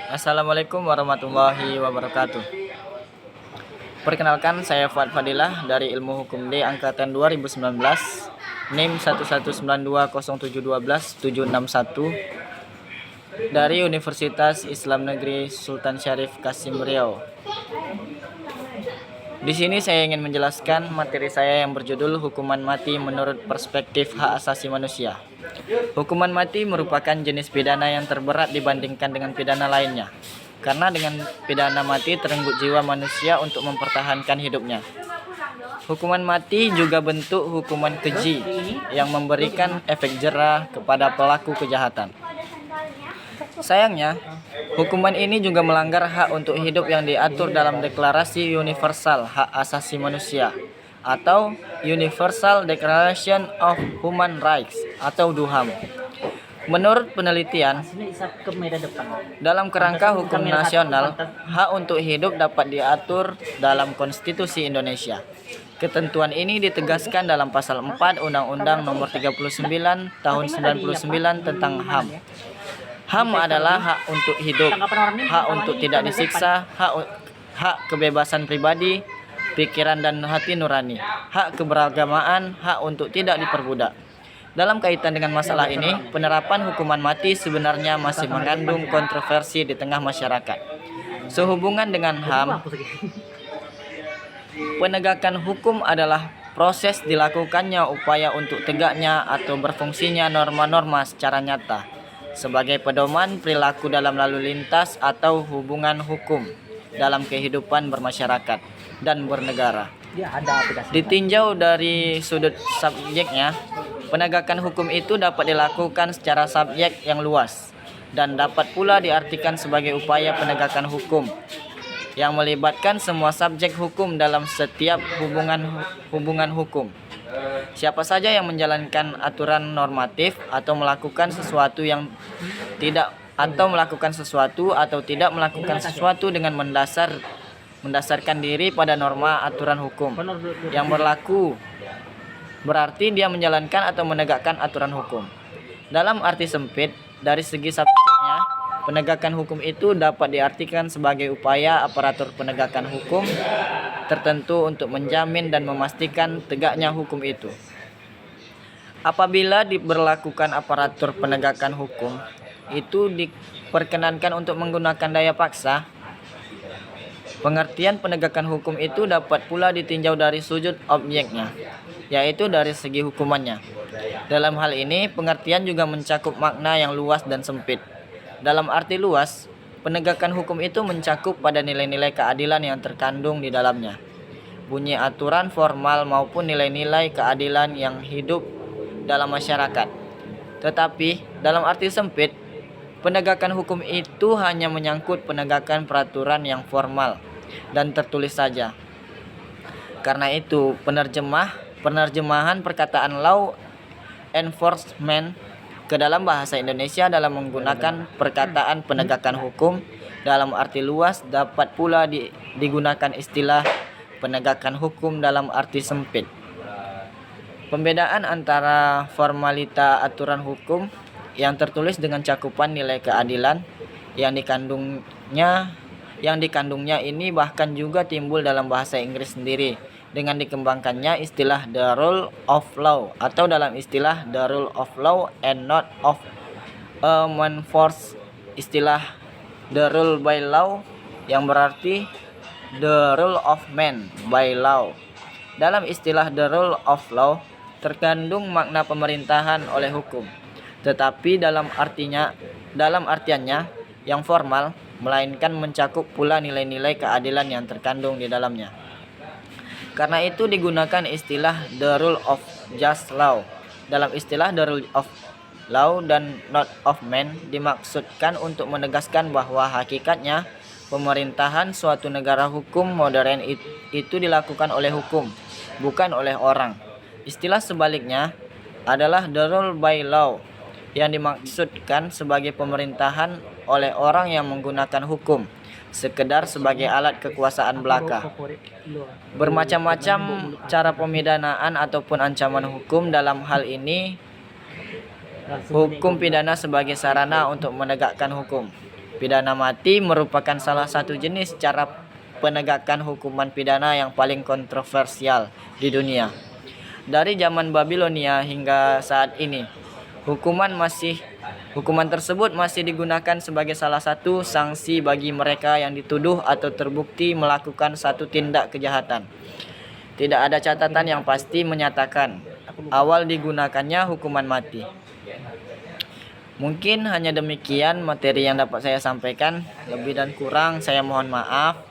Assalamualaikum warahmatullahi wabarakatuh. Perkenalkan, saya Fuad Fadilah dari Ilmu Hukum D angkatan 2019, NIM 11920712761 dari Universitas Islam Negeri Sultan Syarif Kasim Riau. Di sini saya ingin menjelaskan materi saya yang berjudul Hukuman Mati menurut Perspektif Hak Asasi Manusia. Hukuman mati merupakan jenis pidana yang terberat dibandingkan dengan pidana lainnya, karena dengan pidana mati terenggut jiwa manusia untuk mempertahankan hidupnya. Hukuman mati juga bentuk hukuman keji yang memberikan efek jera kepada pelaku kejahatan. Sayangnya, hukuman ini juga melanggar hak untuk hidup yang diatur dalam Deklarasi Universal Hak Asasi Manusia atau Universal Declaration of Human Rights atau DUHAM. Menurut penelitian, dalam kerangka hukum nasional, hak untuk hidup dapat diatur dalam Konstitusi Indonesia. Ketentuan ini ditegaskan dalam pasal 4 Undang-Undang Nomor 39 Tahun 99 tentang HAM. HAM adalah hak untuk hidup, hak untuk tidak disiksa, hak kebebasan pribadi, pikiran dan hati nurani, hak keberagamaan, hak untuk tidak diperbudak. Dalam kaitan dengan masalah ini, penerapan hukuman mati sebenarnya masih mengandung kontroversi di tengah masyarakat. Sehubungan dengan HAM, penegakan hukum adalah proses dilakukannya upaya untuk tegaknya atau berfungsinya norma-norma secara nyata sebagai pedoman perilaku dalam lalu lintas atau hubungan hukum dalam kehidupan bermasyarakat dan bernegara. Ditinjau dari sudut subjeknya, penegakan hukum itu dapat dilakukan secara subjek yang luas dan dapat pula diartikan sebagai upaya penegakan hukum yang melibatkan semua subjek hukum dalam setiap hubungan hukum. Siapa saja yang menjalankan aturan normatif atau melakukan sesuatu atau tidak melakukan sesuatu dengan mendasarkan diri pada norma aturan hukum yang berlaku, berarti dia menjalankan atau menegakkan aturan hukum. Dalam arti sempit, dari segi subjeknya, penegakan hukum itu dapat diartikan sebagai upaya aparatur penegakan hukum tertentu untuk menjamin dan memastikan tegaknya hukum itu. Apabila diberlakukan aparatur penegakan hukum itu diperkenankan untuk menggunakan daya paksa, pengertian penegakan hukum itu dapat pula ditinjau dari sudut objeknya, yaitu dari segi hukumannya. Dalam hal ini, pengertian juga mencakup makna yang luas dan sempit. Dalam arti luas, penegakan hukum itu mencakup pada nilai-nilai keadilan yang terkandung di dalamnya, bunyi aturan formal maupun nilai-nilai keadilan yang hidup dalam masyarakat. Tetapi, dalam arti sempit, penegakan hukum itu hanya menyangkut penegakan peraturan yang formal dan tertulis saja. Karena itu, penerjemahan perkataan law enforcement ke dalam bahasa Indonesia dalam menggunakan perkataan penegakan hukum dalam arti luas dapat pula digunakan istilah penegakan hukum dalam arti sempit. Pembedaan antara formalita aturan hukum yang tertulis dengan cakupan nilai keadilan yang dikandungnya ini bahkan juga timbul dalam bahasa Inggris sendiri dengan dikembangkannya istilah the rule of law atau dalam istilah the rule of law and not of a man force, istilah the rule by law yang berarti the rule of man by law. Dalam istilah the rule of law terkandung makna pemerintahan oleh hukum, tetapi dalam artiannya yang formal, melainkan mencakup pula nilai-nilai keadilan yang terkandung di dalamnya. Karena itu digunakan istilah the rule of just law. Dalam istilah the rule of law dan not of man dimaksudkan untuk menegaskan bahwa hakikatnya pemerintahan suatu negara hukum modern itu dilakukan oleh hukum, bukan oleh orang. Istilah sebaliknya adalah the rule by law yang dimaksudkan sebagai pemerintahan oleh orang yang menggunakan hukum sekedar sebagai alat kekuasaan belaka. Bermacam-macam cara pemidanaan ataupun ancaman hukum dalam hal ini hukum pidana sebagai sarana untuk menegakkan hukum. Pidana mati merupakan salah satu jenis cara penegakan hukuman pidana yang paling kontroversial di dunia. Dari zaman Babilonia hingga saat ini, hukuman tersebut masih digunakan sebagai salah satu sanksi bagi mereka yang dituduh atau terbukti melakukan satu tindak kejahatan. Tidak ada catatan yang pasti menyatakan awal digunakannya hukuman mati. Mungkin hanya demikian materi yang dapat saya sampaikan. Lebih dan kurang saya mohon maaf.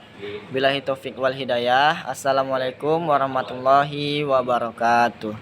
Billahi taufik wal hidayah. Assalamualaikum warahmatullahi wabarakatuh.